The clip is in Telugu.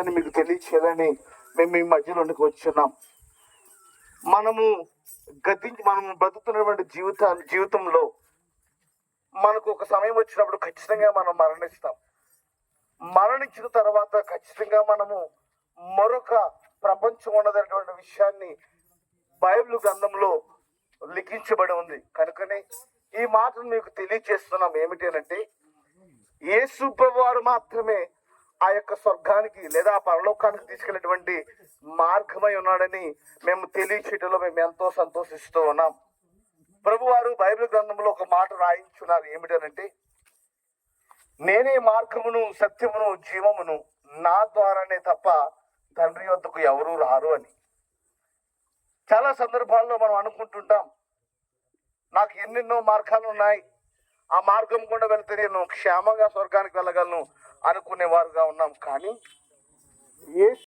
అని మీకు తెలియచేయాలని మేము మీ మధ్యలోనికి వచ్చున్నాం. మనము బ్రతుకుతున్నటువంటి జీవితంలో మనకు ఒక సమయం వచ్చినప్పుడు ఖచ్చితంగా మనం మరణిస్తాం. మరణించిన తర్వాత ఖచ్చితంగా మనము మరొక ప్రపంచం ఉన్నదనేటువంటి విషయాన్ని బైబిల్ గ్రంథంలో లిఖించబడి ఉంది. కనుకనే ఈ మాటను మీకు తెలియజేస్తున్నాం. ఏమిటి అంటే, యేసు ప్రభువారు మాత్రమే ఆ యొక్క స్వర్గానికి లేదా ఆ పరలోకానికి తీసుకెళ్ళేటువంటి మార్గమై ఉన్నాడని మేము తెలియచేయడంలో మేము ఎంతో సంతోషిస్తూ ఉన్నాం. ప్రభువారు బైబిల్ గ్రంథంలో ఒక మాట రాయించున్నారు. ఏమిటనంటే, నేనే మార్గమును సత్యమును జీవమును, నా ద్వారానే తప్ప తండ్రి వద్దకు ఎవరూ రారు అని. చాలా సందర్భాల్లో మనం అనుకుంటుంటాం, నాకు ఎన్నెన్నో మార్గాలు ఉన్నాయి, ఆ మార్గం గుండా వెళ్తే నేను క్షేమంగా స్వర్గానికి వెళ్ళగలను అనుకునేవారుగా ఉన్నాం. కానీ